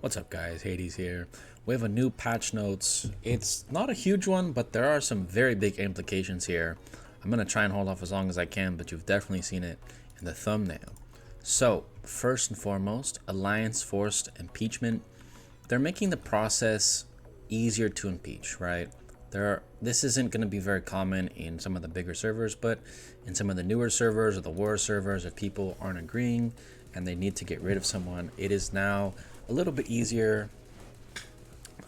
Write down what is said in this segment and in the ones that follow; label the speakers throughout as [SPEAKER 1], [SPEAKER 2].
[SPEAKER 1] What's up guys, Hades here. We have a new patch notes. It's not a huge one, but there are some very big implications here. I'm going to try and hold off as long as I can, but you've definitely seen it in the thumbnail. So, first and foremost, Alliance forced impeachment. They're making the process easier to impeach, right? This isn't going to be very common in some of the bigger servers, but in some of the newer servers or the war servers, if people aren't agreeing and they need to get rid of someone, it is now a little bit easier.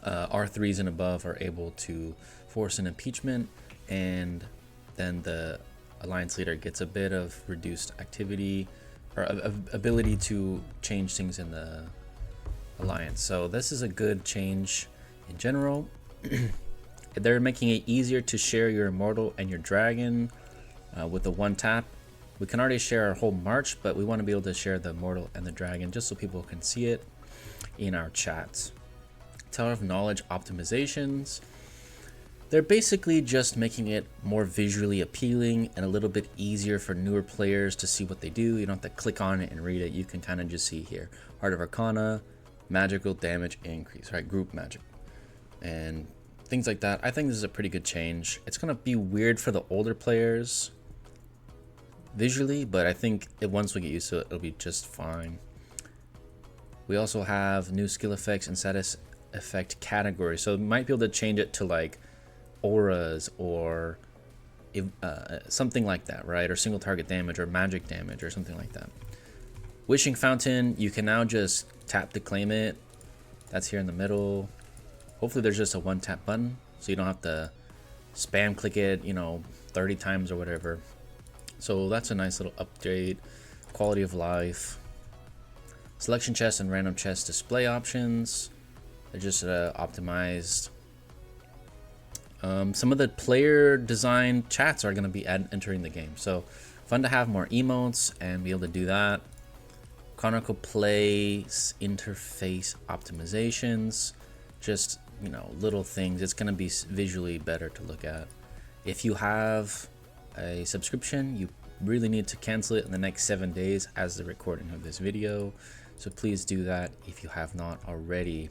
[SPEAKER 1] R3s and above are able to force an impeachment, and then the alliance leader gets a bit of reduced activity or ability to change things in the alliance. So this is a good change in general. They're making it easier to share your immortal and your dragon with the one tap. We can already share our whole march, but we want to be able to share the immortal and the dragon just so people can see it in our chats. Tower of Knowledge optimizations. They're basically just making it more visually appealing and a little bit easier for newer players to see what they do. You don't have to click on it and read it. You can kind of just see here. Heart of Arcana, magical damage increase, right? Group magic. And things like that. I think this is a pretty good change. It's going to be weird for the older players visually, but I think once we get used to it, it'll be just fine. We also have new skill effects and status effect categories, so we might be able to change it to like auras or something like that, right? Or single target damage or magic damage or something like that. Wishing Fountain, you can now just tap to claim it. That's here in the middle. Hopefully there's just a one tap button, so you don't have to spam click it, 30 times or whatever. So that's a nice little update. Quality of life. Selection chest and random chest display options. They're just optimized. Some of the player design chats are going to be entering the game. So fun to have more emotes and be able to do that. Chronicle Plays interface optimizations. Just, little things. It's going to be visually better to look at. If you have a subscription, you really need to cancel it in the next 7 days as the recording of this video. So please do that if you have not already.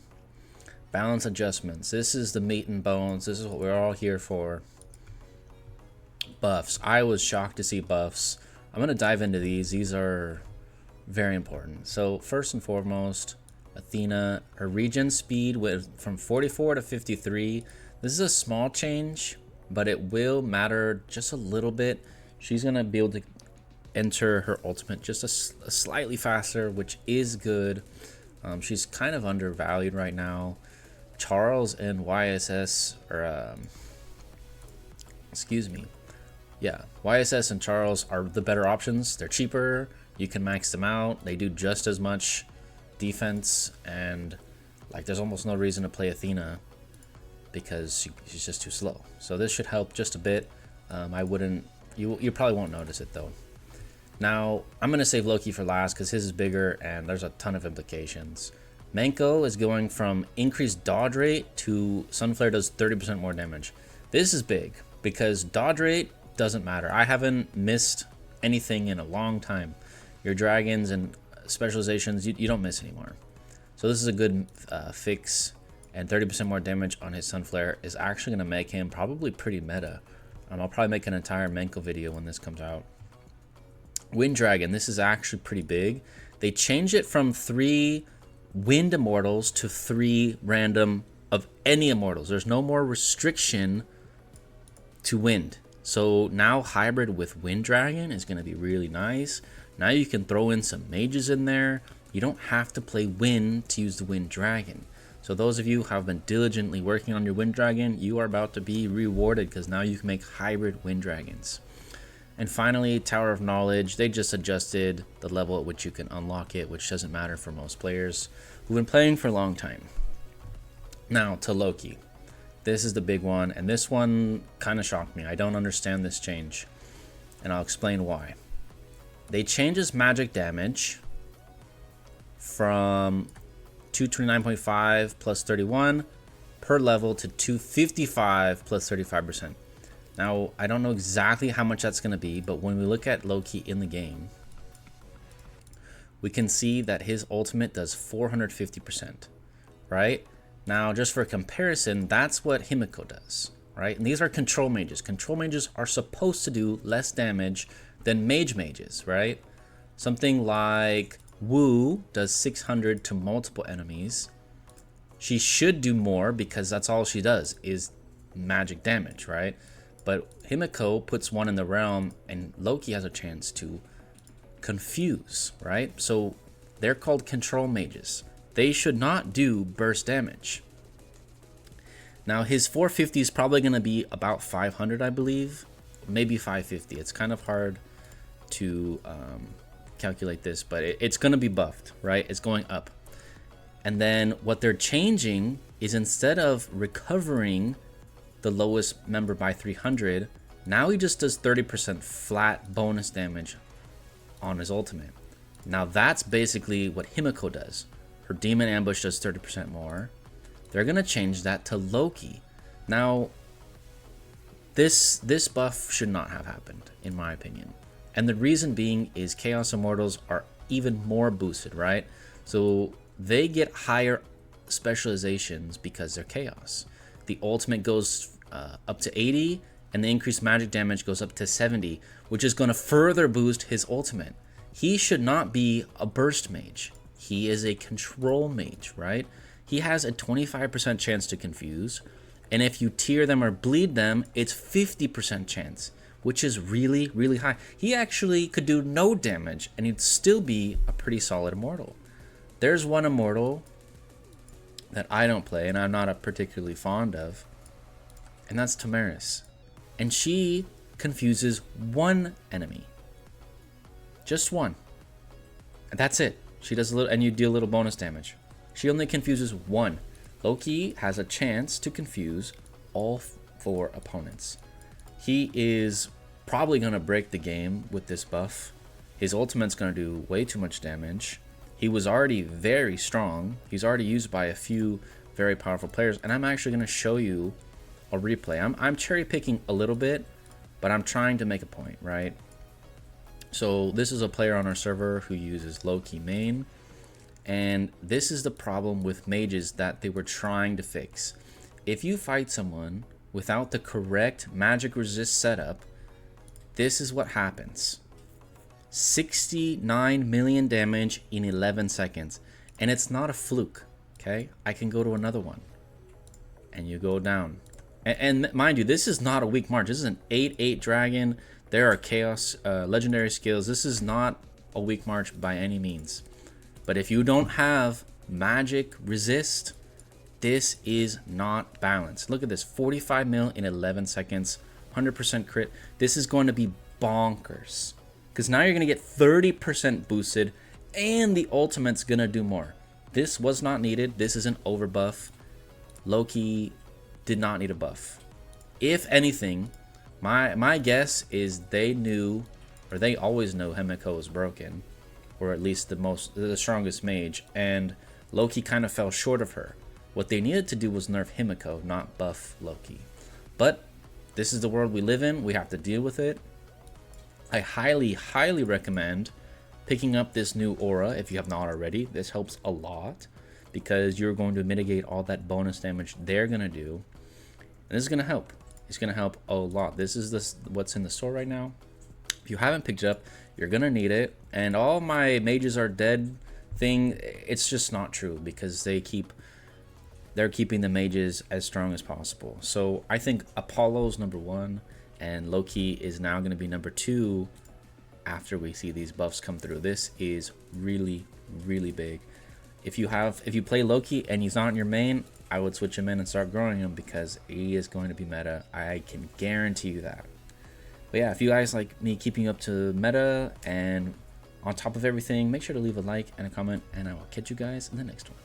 [SPEAKER 1] Balance adjustments. This is the meat and bones. This is what we're all here for. Buffs. I was shocked to see buffs. I'm going to dive into these. These are very important. So first and foremost, Athena, her regen speed went from 44 to 53. This is a small change, but it will matter just a little bit. She's going to be able to enter her ultimate just a slightly faster, which is good. She's kind of undervalued right now. Charles and YSS are YSS and Charles are the better options. They're cheaper, you can max them out, they do just as much defense, and there's almost no reason to play Athena because she's just too slow. So this should help just a bit. You probably won't notice it though. Now, I'm going to save Loki for last because his is bigger and there's a ton of implications. Manko is going from increased dodge rate to Sunflare does 30% more damage. This is big because dodge rate doesn't matter. I haven't missed anything in a long time. Your dragons and specializations, you don't miss anymore. So this is a good fix, and 30% more damage on his Sunflare is actually going to make him probably pretty meta. I'll probably make an entire Manko video when this comes out. Wind Dragon, this is actually pretty big. They changed it from 3 wind immortals to 3 random of any immortals. There's no more restriction to wind. So now hybrid with Wind Dragon is going to be really nice. Now you can throw in some mages in there. You don't have to play wind to use the Wind Dragon. So those of you who have been diligently working on your Wind Dragon, you are about to be rewarded because now you can make hybrid Wind Dragons. And finally, Tower of Knowledge, they just adjusted the level at which you can unlock it, which doesn't matter for most players who've been playing for a long time. Now to Loki. This is the big one, and this one kind of shocked me. I don't understand this change, and I'll explain why. They changed his magic damage from 229.5 plus 31 per level to 255 plus 35%. Now, I don't know exactly how much that's going to be, but when we look at Loki in the game, we can see that his ultimate does 450%. right? Now, just for comparison, that's what Himiko does, right? And these are control mages. Control mages are supposed to do less damage than mages, right? Something like Wu does 600 to multiple enemies. She should do more because that's all she does is magic damage, right? But Himiko puts one in the realm and Loki has a chance to confuse, right? So they're called control mages. They should not do burst damage. Now his 450 is probably going to be about 500, I believe. Maybe 550. It's kind of hard to calculate this, but it's going to be buffed, right? It's going up. And then what they're changing is instead of recovering the lowest member by 300, now he just does 30% flat bonus damage on his ultimate. Now that's basically what Himiko does. Her demon ambush does 30% more. They're gonna change that to Loki. Now this buff should not have happened, in my opinion. And the reason being is Chaos Immortals are even more boosted, right? So they get higher specializations because they're Chaos. The ultimate goes up to 80, and the increased magic damage goes up to 70, which is going to further boost his ultimate. He should not be a burst mage. He is a control mage, right? He has a 25% chance to confuse, and if you tear them or bleed them, it's 50% chance, which is really, really high. He actually could do no damage, and he'd still be a pretty solid immortal. There's one immortal that I don't play, and I'm not particularly fond of, and that's Tamaris. And she confuses one enemy. Just one. And that's it. She does a little, and you deal a little bonus damage. She only confuses one. Loki has a chance to confuse all 4 opponents. He is probably going to break the game with this buff. His ultimate's going to do way too much damage. He was already very strong. He's already used by a few very powerful players. And I'm actually going to show you a replay. I'm cherry picking a little bit, but I'm trying to make a point, right? So this is a player on our server who uses Loki main. And this is the problem with mages that they were trying to fix. If you fight someone without the correct magic resist setup, this is what happens. 69 million damage in 11 seconds. And it's not a fluke, okay? I can go to another one. And you go down. And mind you, this is not a weak march. This is an 8/8 dragon. There are chaos legendary skills. This is not a weak march by any means. But if you don't have magic resist, this is not balanced. Look at this, 45 mil in 11 seconds, 100% crit. This is going to be bonkers. Because now you're going to get 30% boosted, and the ultimate's going to do more. This was not needed. This is an overbuff. Loki did not need a buff. If anything, my guess is they knew, or they always know Himiko is broken, or at least the strongest mage, and Loki kind of fell short of her. What they needed to do was nerf Himiko, not buff Loki. But this is the world we live in. We have to deal with it. I highly, highly recommend picking up this new aura if you have not already. This helps a lot because you're going to mitigate all that bonus damage they're going to do. And this is going to help. It's going to help a lot. This is what's in the store right now. If you haven't picked it up, you're going to need it. And all my mages are dead thing, it's just not true because they're keeping the mages as strong as possible. So I think Apollo's number 1 and Loki is now going to be number 2 after we see these buffs come through. This is really, really big. If you play Loki and he's not in your main, I would switch him in and start growing him because he is going to be meta. I can guarantee you that. But yeah, if you guys like me keeping up to meta and on top of everything, make sure to leave a like and a comment, and I will catch you guys in the next one.